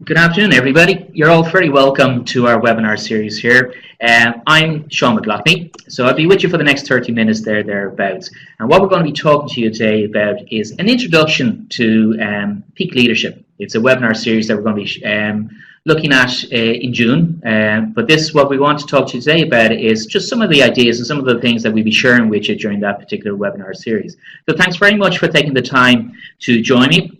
Good afternoon, everybody. You're all very welcome to our webinar series here. I'm Sean McLoughney, so I'll be with you for the next 30 minutes thereabouts. And what we're going to be talking to you today about is an introduction to peak leadership. It's a webinar series that we're going to be looking at in June. But what we want to talk to you today about is just some of the ideas and some of the things that we'll be sharing with you during that particular webinar series. So thanks very much for taking the time to join me.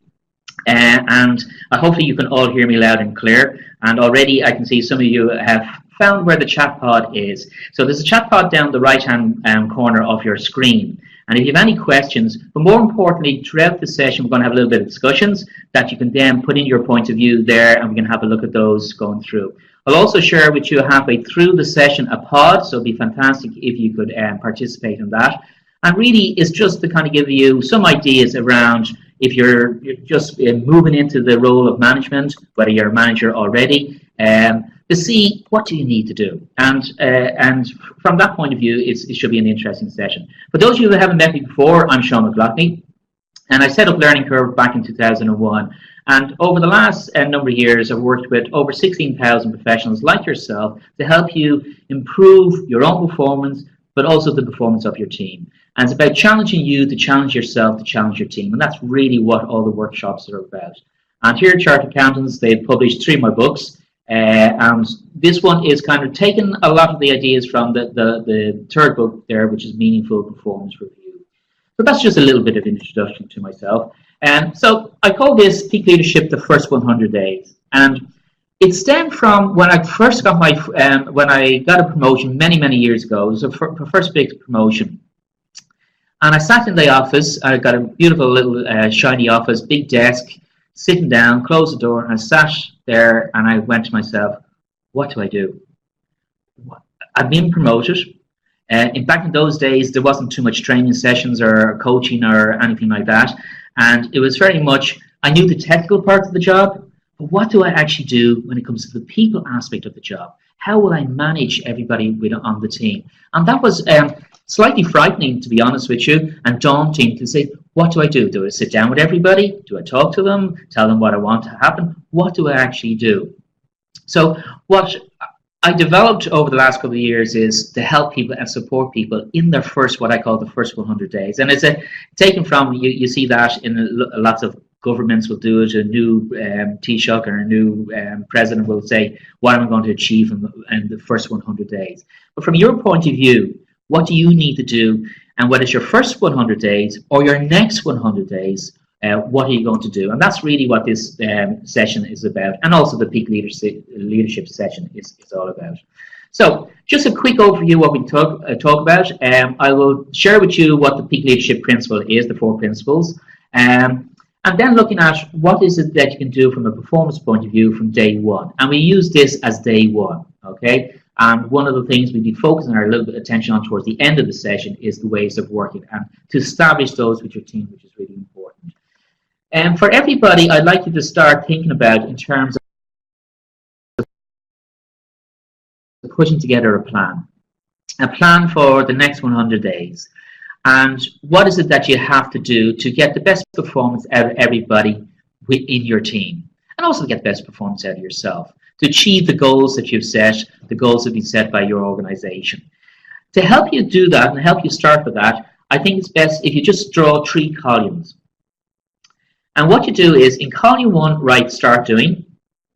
And hopefully you can all hear me loud and clear, and already I can see some of you have found where the chat pod is. So there's a chat pod down the right hand corner of your screen, and if you have any questions, but more importantly throughout the session we're going to have a little bit of discussions that you can then put in your point of view there, and we can have a look at those going through. I'll also share with you halfway through the session a pod, so it'd be fantastic if you could participate in that. And really it's just to kind of give you some ideas around if you're just moving into the role of management, whether you're a manager already, to see what do you need to do. And from that point of view, it should be an interesting session. For those of you who haven't met me before, I'm Sean McLoughney, and I set up Learning Curve back in 2001. And over the last number of years, I've worked with over 16,000 professionals like yourself to help you improve your own performance, but also the performance of your team. And it's about challenging you to challenge yourself, to challenge your team. And that's really what all the workshops are about. And here at Chartered Accountants, they've published 3 of my books. And this one is kind of taking a lot of the ideas from the third book there, which is Meaningful Performance Review. So that's just a little bit of introduction to myself. And so I call this Peak Leadership the First 100 Days. And it stemmed from when I first got when I got a promotion many years ago. It was the first big promotion. And I sat in the office. I got a beautiful little shiny office, big desk, sitting down, closed the door, and I sat there and I went to myself, what do I do? I've been promoted. Back in those days, there wasn't too much training sessions or coaching or anything like that. And it was very much, I knew the technical parts of the job, but what do I actually do when it comes to the people aspect of the job? How will I manage everybody on the team? And that was slightly frightening, to be honest with you, and daunting to say, what do I do? Do I sit down with everybody? Do I talk to them? Tell them what I want to happen? What do I actually do? So what I developed over the last couple of years is to help people and support people in their first, what I call the first 100 days. And it's taken from, you see that in lots of governments will do it. A new Taoiseach or a new president will say, what am I going to achieve in the first 100 days? But from your point of view, what do you need to do? And whether it's your first 100 days or your next 100 days, what are you going to do? And that's really what this session is about. And also the peak leadership session is all about. So just a quick overview of what we talk about. I will share with you what the peak leadership principle is, the 4 principles. And then looking at what is it that you can do from a performance point of view from day one. And we use this as day one, okay? And one of the things we'll be focusing our little bit of attention on towards the end of the session is the ways of working and to establish those with your team, which is really important. And for everybody, I'd like you to start thinking about in terms of putting together a plan for the next 100 days. And what is it that you have to do to get the best performance out of everybody within your team, and also to get the best performance out of yourself, to achieve the goals that you've set, the goals that have been set by your organization. To help you do that and help you start with that, I think it's best if you just draw 3 columns. And what you do is in column 1, write start doing,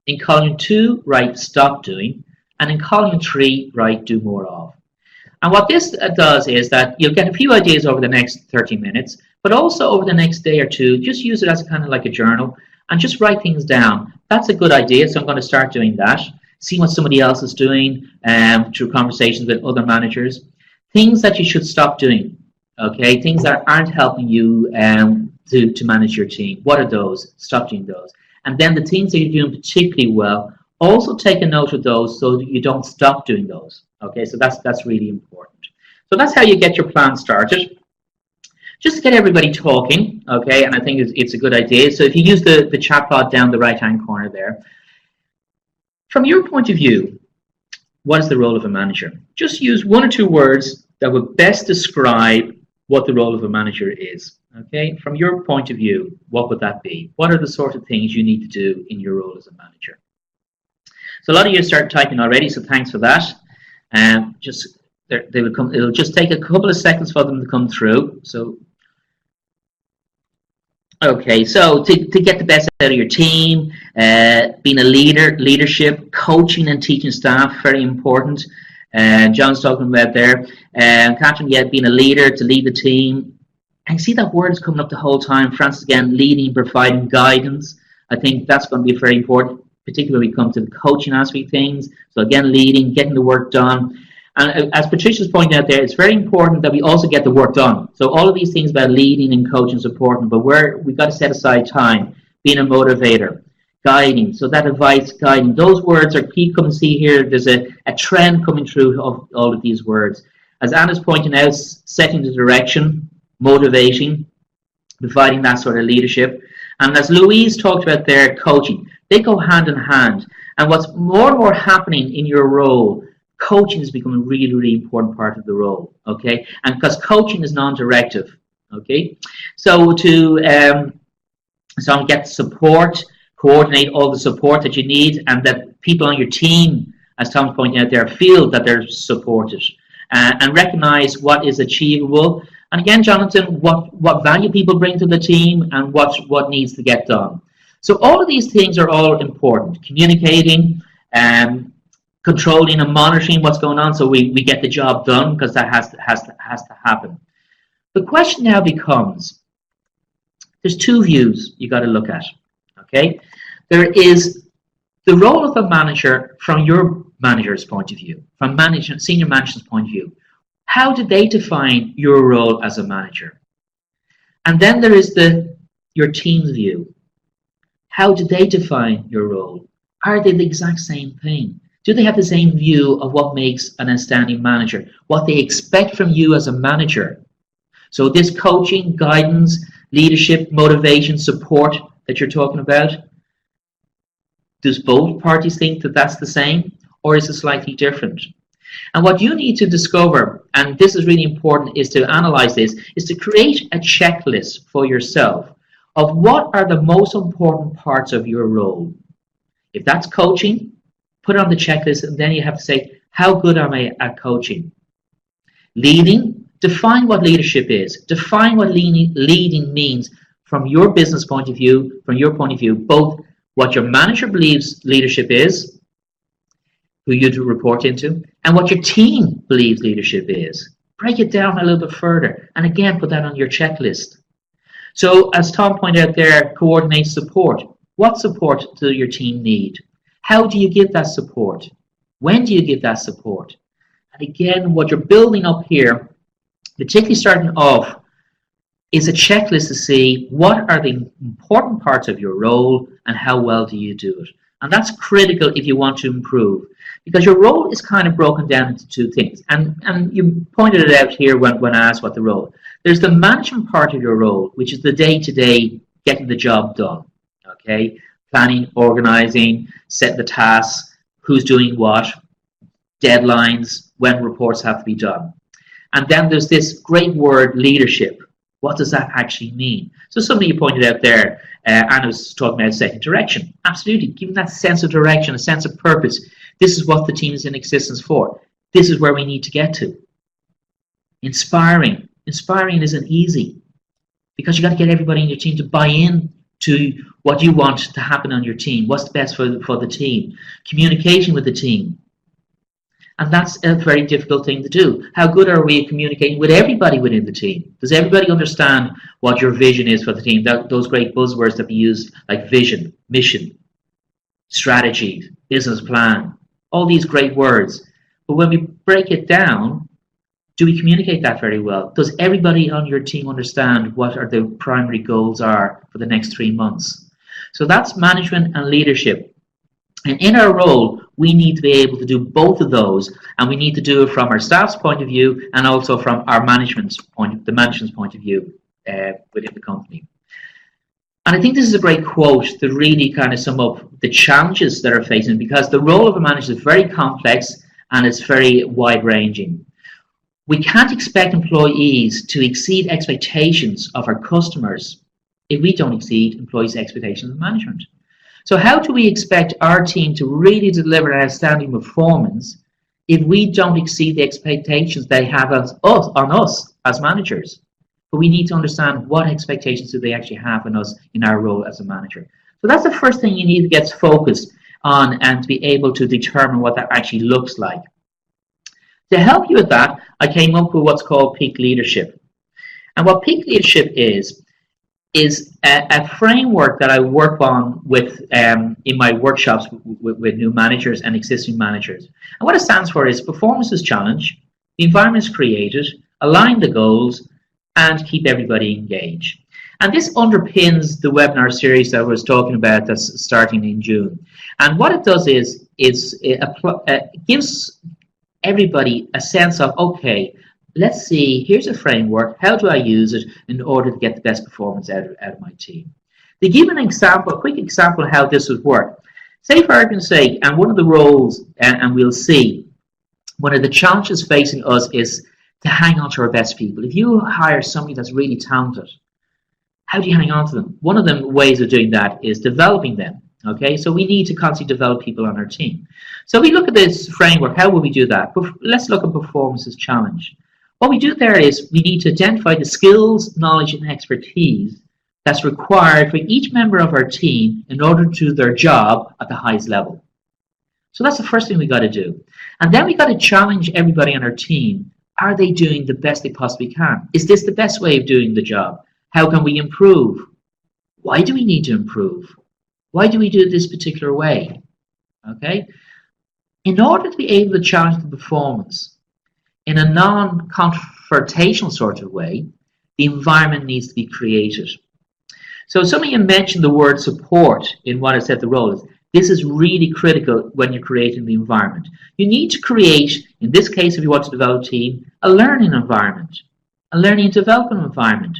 in column 2, write stop doing, and in column 3, write do more of. And what this does is that you'll get a few ideas over the next 30 minutes, but also over the next day or two, just use it as kind of like a journal and just write things down. That's a good idea, so I'm going to start doing that. See what somebody else is doing through conversations with other managers. Things that you should stop doing, okay? Things that aren't helping you to manage your team. What are those? Stop doing those. And then the things that you're doing particularly well, also take a note of those so that you don't stop doing those. Okay, so that's really important. So that's how you get your plan started. Just to get everybody talking, okay, and I think it's a good idea. So if you use the chat pod down the right-hand corner there, from your point of view, what is the role of a manager? Just use 1 or 2 words that would best describe what the role of a manager is. Okay, from your point of view, what would that be? What are the sort of things you need to do in your role as a manager? So a lot of you start typing already, so thanks for that. Just they will come. It'll just take a couple of seconds for them to come through. So okay, so to get the best out of your team, being a leadership, coaching and teaching staff, very important. John's talking about there. Catherine, yeah, being a leader, to lead the team. And see that word is coming up the whole time. Francis, again, leading, providing guidance. I think that's going to be very important, particularly when we come to the coaching aspect of things. So again, leading, getting the work done. And as Patricia's pointing out there, it's very important that we also get the work done. So all of these things about leading and coaching is important, but we've got to set aside time, being a motivator, guiding. So that advice, guiding, those words are key. Come and see here, there's a trend coming through of all of these words. As Anna's pointing out, setting the direction, motivating, providing that sort of leadership. And as Louise talked about there, coaching, they go hand in hand. And what's more and more happening in your role, coaching is becoming a really, really important part of the role, okay? And because coaching is non-directive, okay? So to get support, coordinate all the support that you need, and that people on your team, as Tom's pointing out there, feel that they're supported, and recognize what is achievable. And again, Jonathan, what value people bring to the team and what needs to get done. So all of these things are all important. Communicating, controlling and monitoring what's going on so we get the job done, because that has to happen. The question now becomes, there's two views you got to look at, okay? There is the role of a manager from your manager's point of view, from senior management's point of view. How did they define your role as a manager? And then there is your team's view. How did they define your role? Are they the exact same thing? Do they have the same view of what makes an outstanding manager? What they expect from you as a manager? So this coaching, guidance, leadership, motivation, support that you're talking about, does both parties think that that's the same, or is it slightly different? And what you need to discover, and this is really important, is to analyze this, is to create a checklist for yourself of what are the most important parts of your role. If that's coaching, put it on the checklist, and then you have to say, how good am I at coaching? Leading, define what leadership is. Define what leading means from your business point of view, from your point of view, both what your manager believes leadership is, who you do report into, and what your team believes leadership is. Break it down a little bit further, and again, put that on your checklist. So, as Tom pointed out there, coordinate support. What support do your team need? How do you give that support? When do you give that support? And again, what you're building up here, particularly starting off, is a checklist to see what are the important parts of your role and how well do you do it. And that's critical if you want to improve, because your role is kind of broken down into two things. And you pointed it out here when I asked what the role. There's the management part of your role, which is the day-to-day getting the job done. Okay, planning, organizing, set the tasks, who's doing what, deadlines, when reports have to be done. And then there's this great word, leadership. What does that actually mean? So something you pointed out there, Anna was talking about setting direction. Absolutely, giving that sense of direction, a sense of purpose. This is what the team is in existence for. This is where we need to get to. Inspiring. Inspiring isn't easy, because you got to get everybody in your team to buy in to what you want to happen on your team. What's the best for the team? Communication with the team. And that's a very difficult thing to do. How good are we at communicating with everybody within the team? Does everybody understand what your vision is for the team? Those great buzzwords that we use, like vision, mission, strategy, business plan, all these great words. But when we break it down, do we communicate that very well? Does everybody on your team understand what are the primary goals are for the next 3 months? So that's management and leadership. And in our role, we need to be able to do both of those, and we need to do it from our staff's point of view and also from our the management's point of view within the company. And I think this is a great quote to really kind of sum up the challenges that are facing, because the role of a manager is very complex and it's very wide-ranging. We can't expect employees to exceed expectations of our customers if we don't exceed employees' expectations of management. So how do we expect our team to really deliver an outstanding performance if we don't exceed the expectations they have on us as managers? But we need to understand what expectations do they actually have on us in our role as a manager. So that's the first thing you need to get focused on and to be able to determine what that actually looks like. To help you with that, I came up with what's called peak leadership. And what peak leadership is a framework that I work on with in my workshops with new managers and existing managers. And what it stands for is performance is challenged, the environment is created, align the goals, and keep everybody engaged. And this underpins the webinar series that I was talking about that's starting in June. And what it does is it gives everybody a sense of, okay, let's see, here's a framework, how do I use it in order to get the best performance out of my team? To give an example, a quick example of how this would work. Say for argument's sake, and one of the roles, and we'll see, one of the challenges facing us is to hang on to our best people. If you hire somebody that's really talented, how do you hang on to them? One of the ways of doing that is developing them. Okay, so we need to constantly develop people on our team. So we look at this framework, how will we do that? Let's look at performance as challenge. What we do there is we need to identify the skills, knowledge, and expertise that's required for each member of our team in order to do their job at the highest level. So that's the first thing we got to do. And then we got to challenge everybody on our team. Are they doing the best they possibly can? Is this the best way of doing the job? How can we improve? Why do we need to improve? Why do we do it this particular way? Okay? In order to be able to challenge the performance in a non-confrontational sort of way, the environment needs to be created. So some of you mentioned the word support in what I said the role is. This is really critical when you're creating the environment. You need to create, in this case, if you want to develop a team, a learning environment, a learning and development environment,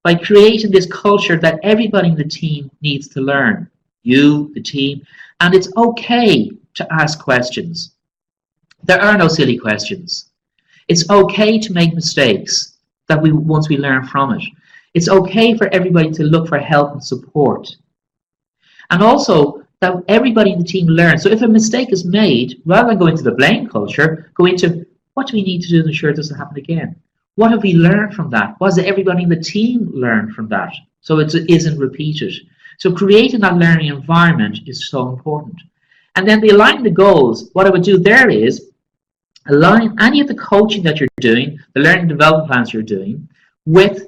by creating this culture that everybody in the team needs to learn. You, the team, and it's okay to ask questions. There are no silly questions. It's okay to make mistakes once we learn from it. It's okay for everybody to look for help and support. And also that everybody in the team learns. So if a mistake is made, rather than go into the blame culture, go into what do we need to do to ensure it doesn't happen again? What have we learned from that? What has everybody in the team learned from that? So it isn't repeated. So creating that learning environment is so important. And then align the goals. What I would do there is align any of the coaching that you're doing, the learning development plans you're doing, with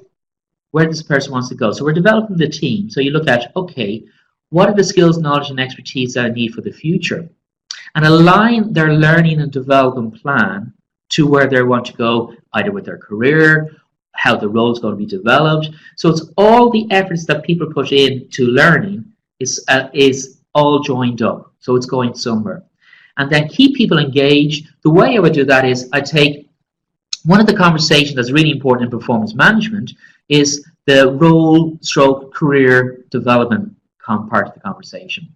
where this person wants to go. So we're developing the team. So you look at, okay, what are the skills, knowledge, and expertise that I need for the future? And align their learning and development plan to where they want to go, either with their career, how the role is going to be developed. So it's all the efforts that people put into learning is all joined up. So it's going somewhere. And then keep people engaged. The way I would do that is I take one of the conversations that's really important in performance management is the role/career development part of the conversation.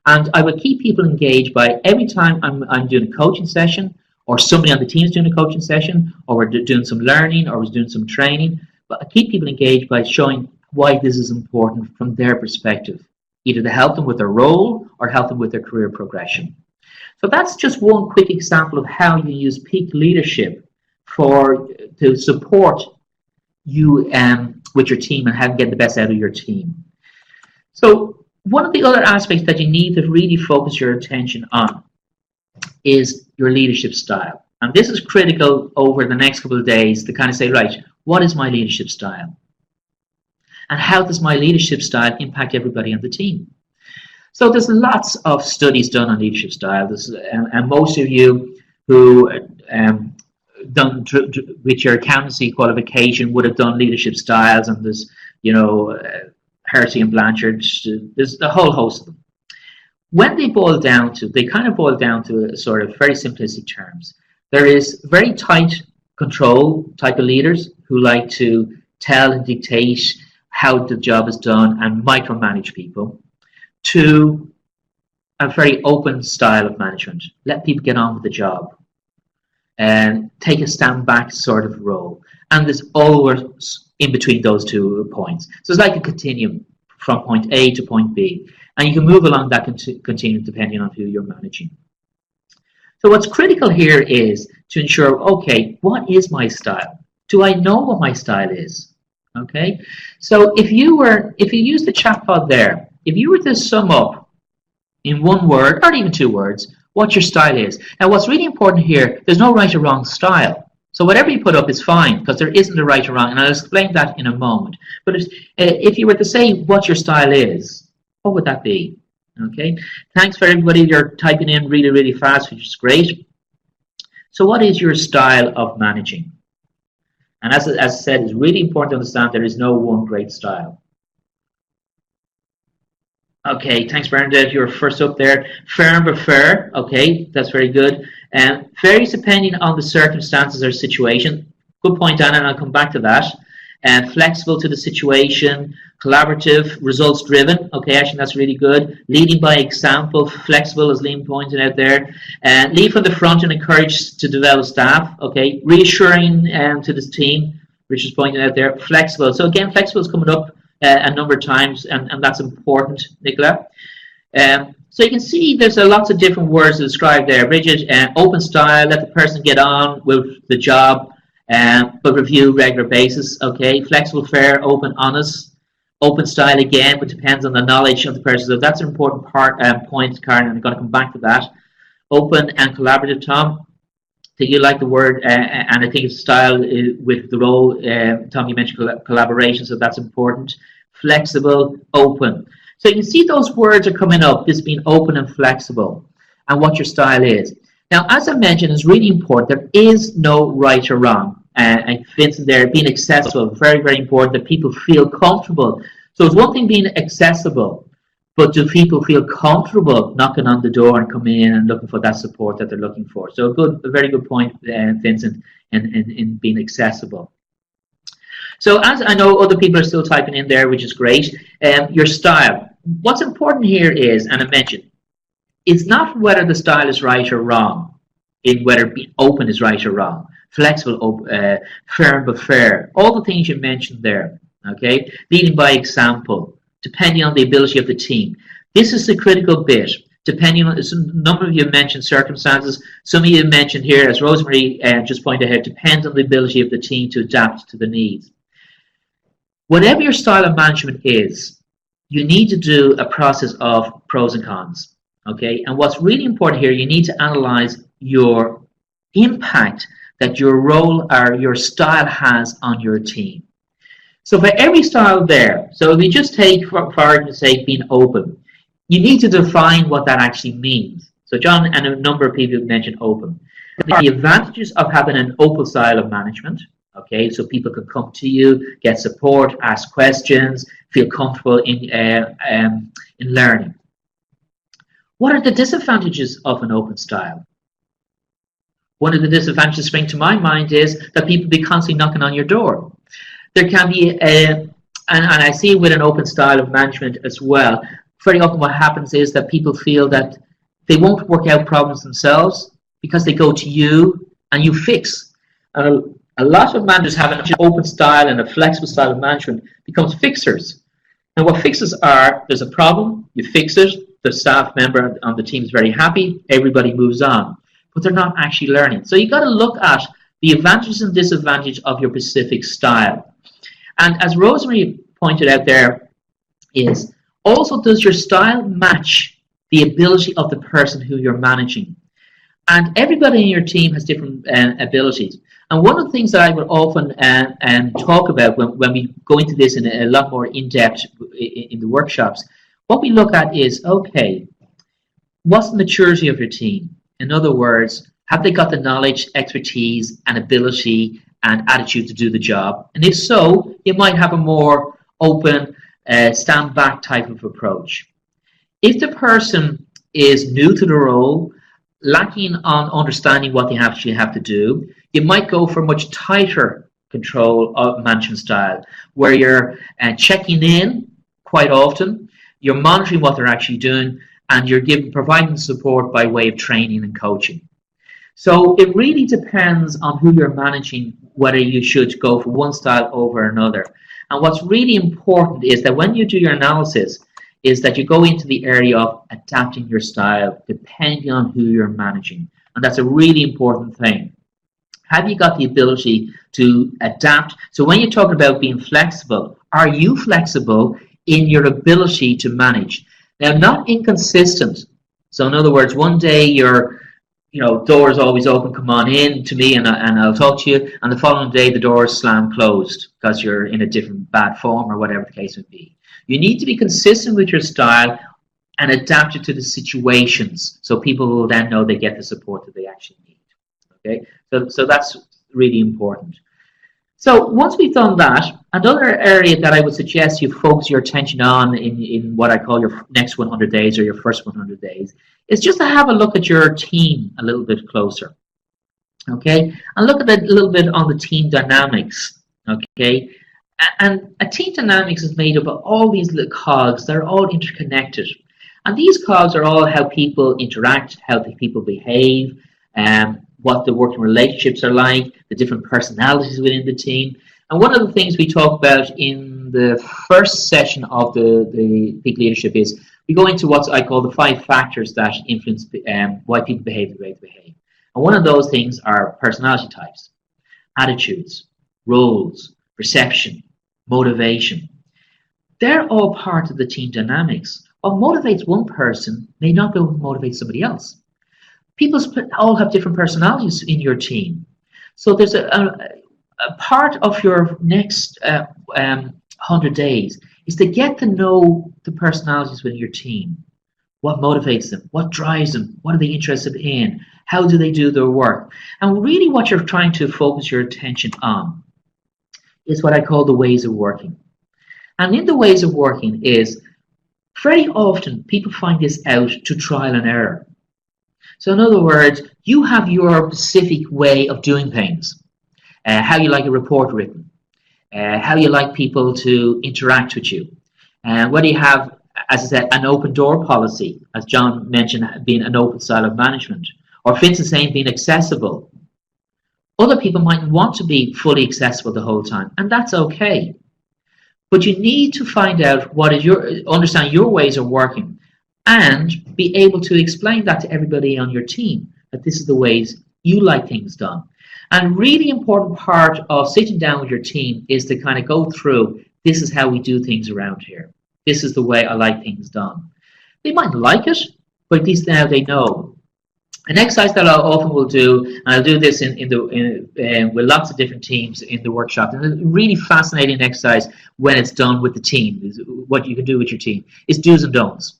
And I would keep people engaged by every time I'm doing a coaching session, or somebody on the team is doing a coaching session, or we're doing some learning, or we're doing some training. But I keep people engaged by showing why this is important from their perspective, either to help them with their role or help them with their career progression. So that's just one quick example of how you use peak leadership to support you with your team and how to get the best out of your team. So one of the other aspects that you need to really focus your attention on is your leadership style. And this is critical over the next couple of days to kind of say, right, what is my leadership style? And how does my leadership style impact everybody on the team? So there's lots of studies done on leadership style. And most of you who done with your accountancy qualification would have done leadership styles, and there's, Hersey and Blanchard, there's a whole host of them. When they kind of boil down to a sort of very simplistic terms. There is very tight control type of leaders who like to tell and dictate how the job is done and micromanage people, to a very open style of management. Let people get on with the job. And take a stand back sort of role. And there's always in between those 2 points. So it's like a continuum from point A to point B. And you can move along that continuum depending on who you're managing. So what's critical here is to ensure, okay, what is my style? Do I know what my style is? Okay, so if you use the chat pod there, if you were to sum up in 1 word or even 2 words what your style is. Now what's really important here, there's no right or wrong style. So whatever you put up is fine, because there isn't a right or wrong, and I'll explain that in a moment. But if you were to say what your style is, what would that be? Okay, thanks for everybody. You're typing in really, really fast, which is great. So what is your style of managing? And as I said, it's really important to understand there is no one great style. Okay, thanks, Bernadette. You're first up there. Firm but fair. Okay, that's very good. Varies depending on the circumstances or situation. Good point, Anna, and I'll come back to that. Flexible to the situation, collaborative, results driven. Okay, actually that's really good. Leading by example, flexible as Liam pointed out there. Lead from the front and encourage to develop staff. Okay, reassuring to this team, which is pointed out there. Flexible. So again, flexible is coming up a number of times, and that's important, Nicola. So you can see there's lots of different words to describe there. Rigid, open style, let the person get on with the job, but review regular basis. Okay, flexible, fair, open, honest. Open style again, but depends on the knowledge of the person. So that's an important point, Karen, and I'm going to come back to that. Open and collaborative, Tom. Do you like the word? And I think it's style with the role. Tom, you mentioned collaboration, so that's important. Flexible, open. So you can see those words are coming up, this being open and flexible, and what your style is. Now, as I mentioned, it's really important. There is no right or wrong. And Vincent there, being accessible, very, very important that people feel comfortable. So it's one thing being accessible, but do people feel comfortable knocking on the door and coming in and looking for that support that they're looking for? So a very good point, Vincent, in being accessible. So as I know other people are still typing in there, which is great, your style. What's important here is, and I mentioned, it's not whether the style is right or wrong, in whether being open is right or wrong. Flexible, firm but fair, all the things you mentioned there, okay? Leading by example, depending on the ability of the team. This is the critical bit, depending on, a number of you mentioned circumstances, some of you mentioned here, as Rosemary just pointed out, depends on the ability of the team to adapt to the needs. Whatever your style of management is, you need to do a process of pros and cons, okay? And what's really important here, you need to analyze your impact that your role or your style has on your team. So for every style there, so if you just take, for argument's sake, being open, you need to define what that actually means. So John and a number of people mentioned open. The advantages of having an open style of management, okay, so people can come to you, get support, ask questions, feel comfortable in learning. What are the disadvantages of an open style? One of the disadvantages spring to my mind is that people be constantly knocking on your door. There can be, and I see with an open style of management as well, very often what happens is that people feel that they won't work out problems themselves because they go to you and you fix. And a lot of managers have an open style and a flexible style of management becomes fixers. And what fixes are, there's a problem, you fix it, the staff member on the team is very happy, everybody moves on. But they're not actually learning. So you've got to look at the advantages and disadvantages of your specific style. And as Rosemary pointed out there, is also does your style match the ability of the person who you're managing? And everybody in your team has different abilities. And one of the things that I would often talk about when we go into this in a lot more in-depth in the workshops, what we look at is, okay, what's the maturity of your team? In other words, have they got the knowledge, expertise, and ability and attitude to do the job? And if so, you might have a more open, stand back type of approach. If the person is new to the role, lacking on understanding what they actually have to do, you might go for much tighter control of management style, where you're checking in quite often, you're monitoring what they're actually doing, and you're providing support by way of training and coaching. So it really depends on who you're managing, whether you should go for one style over another. And what's really important is that when you do your analysis, is that you go into the area of adapting your style depending on who you're managing. And that's a really important thing. Have you got the ability to adapt? So when you're talking about being flexible, are you flexible in your ability to manage? Now, not inconsistent. So in other words, one day you're, door is always open, come on in to me and I'll talk to you. And the following day the door is slammed closed because you're in a different bad form or whatever the case would be. You need to be consistent with your style and adapt it to the situations so people will then know they get the support that they actually need. Okay, so that's really important. So once we've done that, another area that I would suggest you focus your attention on in what I call your next 100 days or your first 100 days is just to have a look at your team a little bit closer. Okay, and look at it a little bit on the team dynamics. Okay, and a team dynamics is made up of all these little cogs. They're all interconnected. And these cogs are all how people interact, how people behave, what the working relationships are like, the different personalities within the team. And one of the things we talk about in the first session of the peak leadership is we go into what I call the 5 factors that influence why people behave the way they behave. And one of those things are personality types, attitudes, roles, perception, motivation. They're all part of the team dynamics. What motivates one person may not be what motivates somebody else. People all have different personalities in your team. So there's a part of your next 100 days is to get to know the personalities within your team. What motivates them? What drives them? What are they interested in? How do they do their work? And really what you're trying to focus your attention on is what I call the ways of working. And in the ways of working is very often people find this out to trial and error. So in other words, you have your specific way of doing things, how you like a report written, how you like people to interact with you, and whether you have, as I said, an open door policy, as John mentioned, being an open style of management, or for instance saying being accessible. Other people might want to be fully accessible the whole time, and that's okay. But you need to find out understand your ways of working and be able to explain that to everybody on your team, that this is the ways you like things done. And really important part of sitting down with your team is to kind of go through, this is how we do things around here. This is the way I like things done. They might like it, but at least now they know. An exercise that I often will do, and I'll do this with lots of different teams in the workshop, and a really fascinating exercise when it's done with the team, what you can do with your team, is do's and don'ts.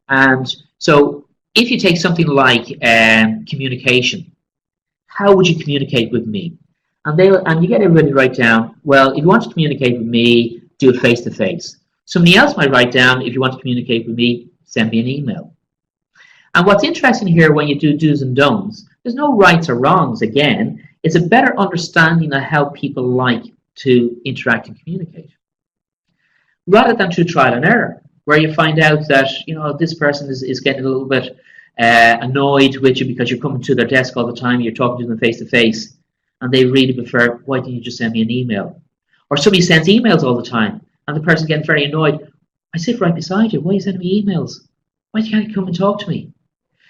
And so if you take something like communication, how would you communicate with me? And you get everybody to write down, well, if you want to communicate with me, do it face-to-face. Somebody else might write down, if you want to communicate with me, send me an email. And what's interesting here when you do do's and don'ts, there's no rights or wrongs again. It's a better understanding of how people like to interact and communicate. Rather than through trial and error, where you find out that, this person is getting a little bit annoyed with you because you're coming to their desk all the time, you're talking to them face to face, and they really prefer, why didn't you just send me an email? Or somebody sends emails all the time, and the person's getting very annoyed. I sit right beside you, why are you sending me emails? Why can't you come and talk to me?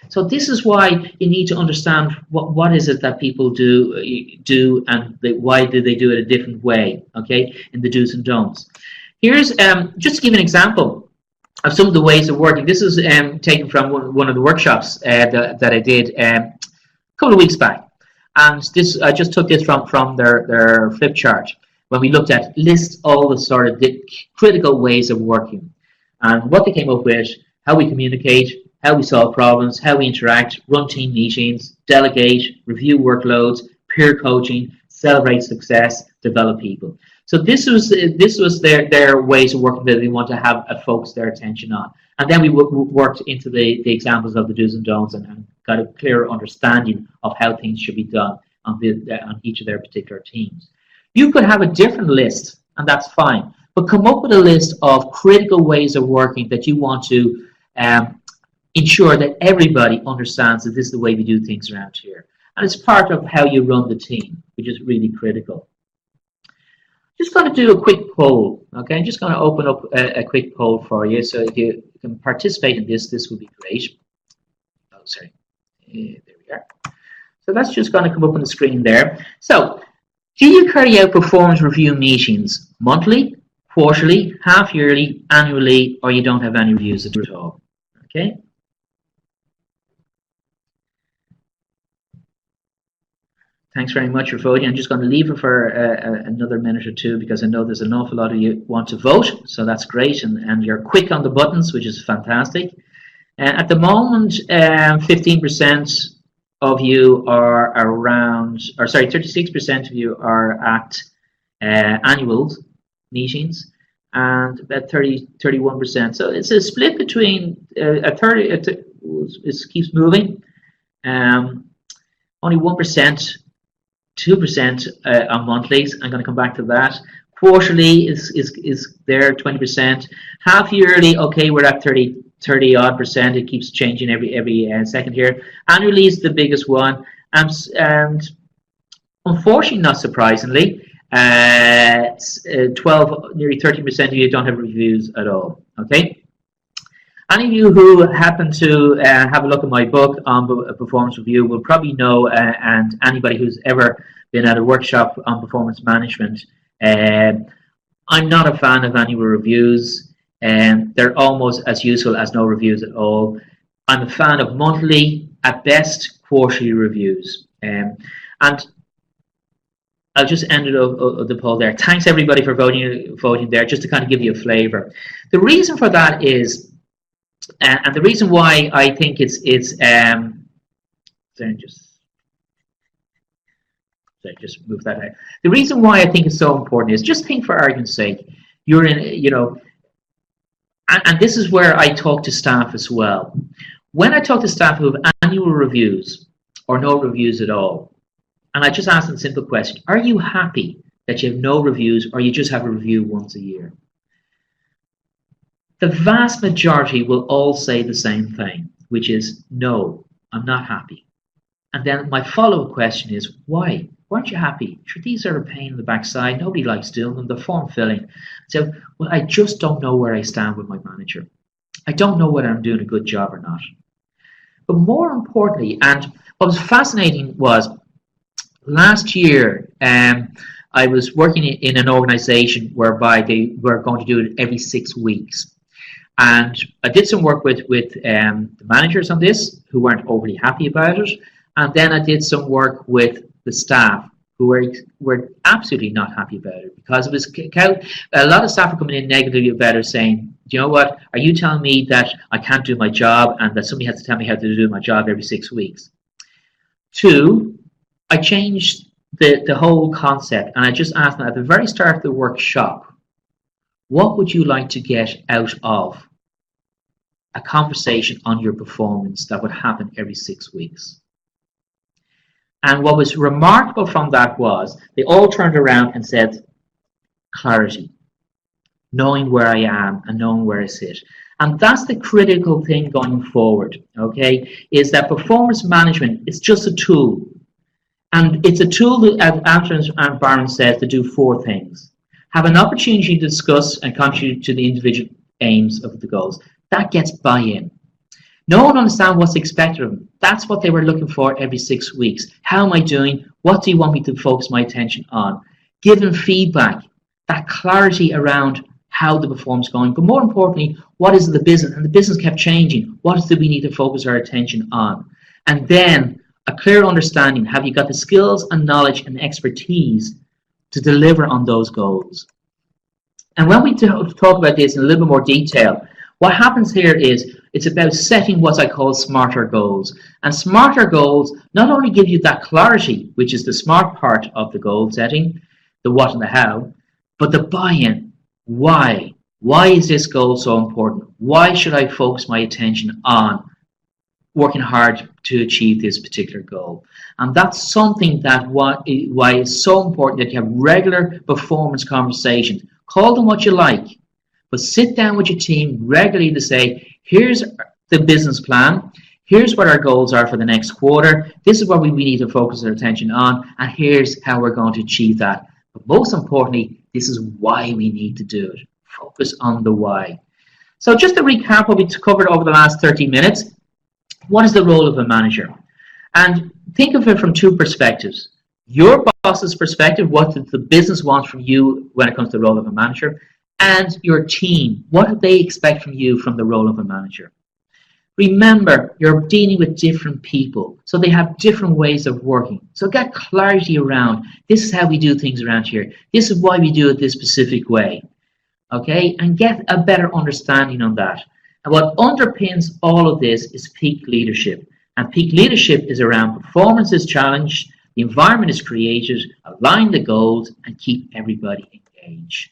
So this is why you need to understand what is it that people do and why do they do it a different way, okay, in the do's and don'ts. Here's, just to give an example of some of the ways of working. This is taken from one of the workshops that I did a couple of weeks back. And this I just took this from their flip chart when we looked at list all the sort of the critical ways of working. And what they came up with, how we communicate, how we solve problems, how we interact, run team meetings, delegate, review workloads, peer coaching, celebrate success, develop people. So this was their ways of working that they want to have focus their attention on. And then we worked into the examples of the do's and don'ts and got a clearer understanding of how things should be done on each of their particular teams. You could have a different list, and that's fine, but come up with a list of critical ways of working that you want to ensure that everybody understands that this is the way we do things around here. And it's part of how you run the team, which is really critical. Just going to do a quick poll, okay? I'm just going to open up a quick poll for you. So if you can participate in this, this would be great. Oh, sorry. There we are. So that's just going to come up on the screen there. So, do you carry out performance review meetings monthly, quarterly, half-yearly, annually, or you don't have any reviews at all? Okay. Thanks very much for voting. I'm just going to leave it for another minute or two because I know there's an awful lot of you want to vote, so that's great, and you're quick on the buttons, which is fantastic. At the moment, 15% of you are around, or sorry, 36% of you are at annual meetings, and about 31%. So it's a split between it keeps moving. Only 1%. 2% on monthlies. I'm going to come back to that. Quarterly is there, 20%. Half yearly, okay, we're at 30 odd percent. It keeps changing every second here. Annually is the biggest one, and unfortunately, not surprisingly, 12, nearly 30% of you don't have reviews at all. Okay. Any of you who happen to have a look at my book on performance review will probably know, and anybody who's ever been at a workshop on performance management, I'm not a fan of annual reviews, and they're almost as useful as no reviews at all. I'm a fan of monthly, at best, quarterly reviews. And I'll just end the poll there. Thanks everybody for voting there, just to kind of give you a flavour. The reason for that is, and the reason why I think it's just move that out. The reason why I think it's so important is, just think for argument's sake, you're in, and this is where I talk to staff as well. When I talk to staff who have annual reviews or no reviews at all, and I just ask them a simple question: are you happy that you have no reviews, or you just have a review once a year? The vast majority will all say the same thing, which is, no, I'm not happy. And then my follow-up question is, why? Why aren't you happy? Sure, these are a pain in the backside. Nobody likes doing them. They're form-filling. So, well, I just don't know where I stand with my manager. I don't know whether I'm doing a good job or not. But more importantly, and what was fascinating was, last year, I was working in an organization whereby they were going to do it every 6 weeks. And I did some work with the managers on this, who weren't overly happy about it. And then I did some work with the staff, who were absolutely not happy about it, because it was a lot of staff were coming in negatively about it, saying, do you know what, are you telling me that I can't do my job and that somebody has to tell me how to do my job every 6 weeks? 2, I changed the whole concept, and I just asked them at the very start of the workshop, what would you like to get out of a conversation on your performance that would happen every 6 weeks? And what was remarkable from that was, they all turned around and said, clarity, knowing where I am and knowing where I sit. And that's the critical thing going forward, okay, is that performance management is just a tool. And it's a tool that, as Anthony and Byron says, to do 4 things. Have an opportunity to discuss and contribute to the individual aims of the goals. That gets buy-in. No one understands what's expected of them. That's what they were looking for every 6 weeks. How am I doing? What do you want me to focus my attention on? Give them feedback, that clarity around how the performance is going. But more importantly, what is the business? And the business kept changing. What is it we need to focus our attention on? And then a clear understanding. Have you got the skills and knowledge and expertise to deliver on those goals? And when we talk about this in a little bit more detail, what happens here is it's about setting what I call smarter goals. And smarter goals not only give you that clarity, which is the smart part of the goal setting, the what and the how, but the buy-in. Why? Why is this goal so important? Why should I focus my attention on working hard to achieve this particular goal? And that's something that why it's so important that you have regular performance conversations. Call them what you like, but sit down with your team regularly to say, here's the business plan, Here's what our goals are for the next quarter. This is what we need to focus our attention on, and here's how we're going to achieve that. But most importantly, this is why we need to do it. Focus on the why. So just to recap what we covered over the last 30 minutes, what is the role of a manager? And think of it from two perspectives. Your boss's perspective, what the business wants from you when it comes to the role of a manager, and your team, what do they expect from you from the role of a manager? Remember, you're dealing with different people, so they have different ways of working. So get clarity around, this is how we do things around here. This is why we do it this specific way. Okay, and get a better understanding on that. And what underpins all of this is peak leadership. And peak leadership is around performance is challenged, the environment is created, align the goals, and keep everybody engaged.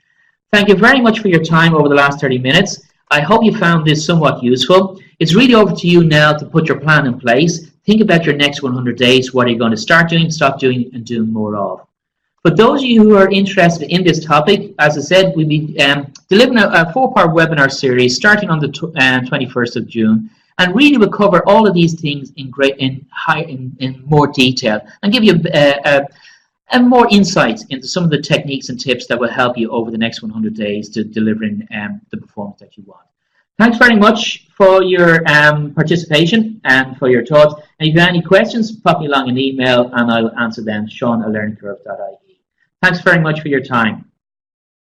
Thank you very much for your time over the last 30 minutes. I hope you found this somewhat useful. It's really over to you now to put your plan in place. Think about your next 100 days. What are you going to start doing, stop doing, and do more of? For those of you who are interested in this topic, as I said, we'll be delivering a 4-part webinar series starting on the 21st of June. And really we'll cover all of these things in more detail and give you more insights into some of the techniques and tips that will help you over the next 100 days to delivering the performance that you want. Thanks very much for your participation and for your thoughts. And if you have any questions, pop me along an email and I'll answer them, Sean@learningcurve.ie. Thanks very much for your time.